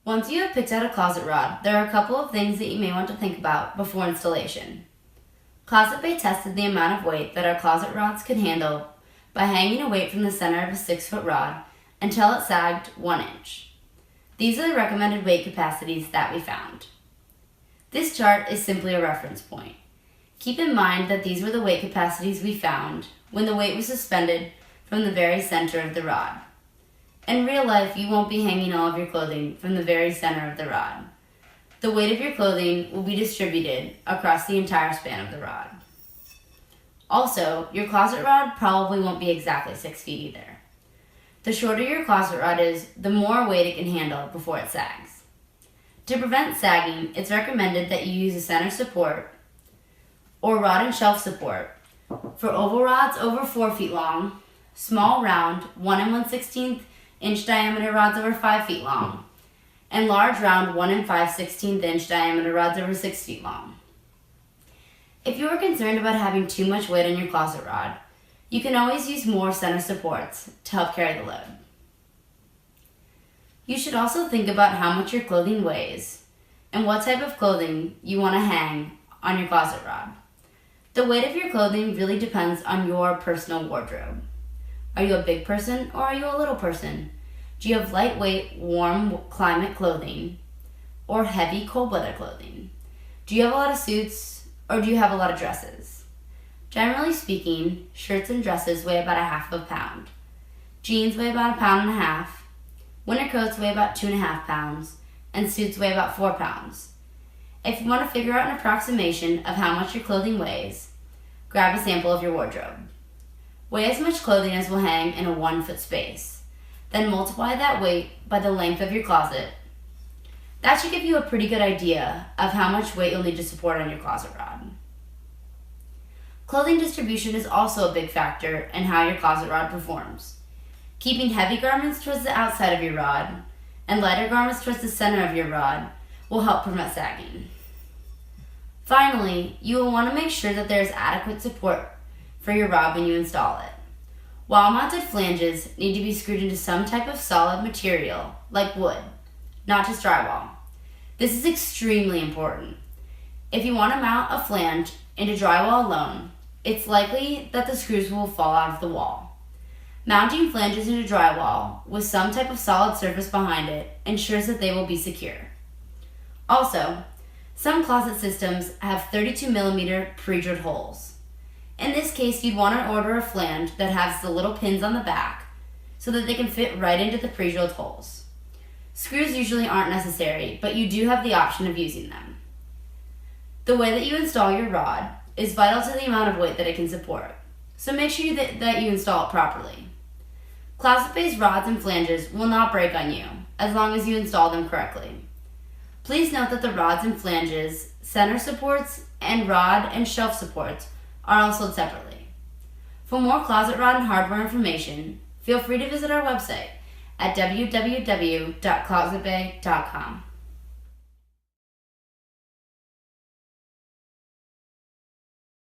Once you have picked out a closet rod, there are a couple of things that you may want to think about before installation. Closetbay tested the amount of weight that our closet rods could handle by hanging a weight from the center of a 6-foot rod until it sagged 1 inch. These are the recommended weight capacities that we found. This chart is simply a reference point. Keep in mind that these were the weight capacities we found when the weight was suspended from the very center of the rod. In real life, you won't be hanging all of your clothing from the very center of the rod. The weight of your clothing will be distributed across the entire span of the rod. Also, your closet rod probably won't be exactly 6 feet either. The shorter your closet rod is, the more weight it can handle before it sags. To prevent sagging, it's recommended that you use a center support or rod and shelf support for oval rods over 4 feet long, small round 1 1/16 inch diameter rods over 5 feet long, and large round 1 5/16 inch diameter rods over 6 feet long. If you are concerned about having too much weight on your closet rod, you can always use more center supports to help carry the load. You should also think about how much your clothing weighs and what type of clothing you want to hang on your closet rod. The weight of your clothing really depends on your personal wardrobe. Are you a big person or are you a little person? Do you have lightweight, warm climate clothing or heavy cold weather clothing? Do you have a lot of suits or do you have a lot of dresses? Generally speaking, shirts and dresses weigh about 1/2 pound. Jeans weigh about 1.5 pounds. Winter coats weigh about 2.5 pounds. And suits weigh about 4 pounds. If you want to figure out an approximation of how much your clothing weighs, grab a sample of your wardrobe. Weigh as much clothing as will hang in a 1-foot space. Then multiply that weight by the length of your closet. That should give you a pretty good idea of how much weight you'll need to support on your closet rod. Clothing distribution is also a big factor in how your closet rod performs. Keeping heavy garments towards the outside of your rod and lighter garments towards the center of your rod will help prevent sagging. Finally, you will want to make sure that there is adequate support for your rod when you install it. Wall-mounted flanges need to be screwed into some type of solid material, like wood, not just drywall. This is extremely important. If you want to mount a flange into drywall alone, it's likely that the screws will fall out of the wall. Mounting flanges into drywall with some type of solid surface behind it ensures that they will be secure. Also, some closet systems have 32mm pre-drilled holes. In this case, you'd want to order a flange that has the little pins on the back so that they can fit right into the pre-drilled holes. Screws usually aren't necessary, but you do have the option of using them. The way that you install your rod is vital to the amount of weight that it can support, so make sure that you install it properly. Closetbay's rods and flanges will not break on you as long as you install them correctly. Please note that the rods and flanges, center supports, and rod and shelf supports are all sold separately. For more closet rod and hardware information, feel free to visit our website at www.closetbay.com.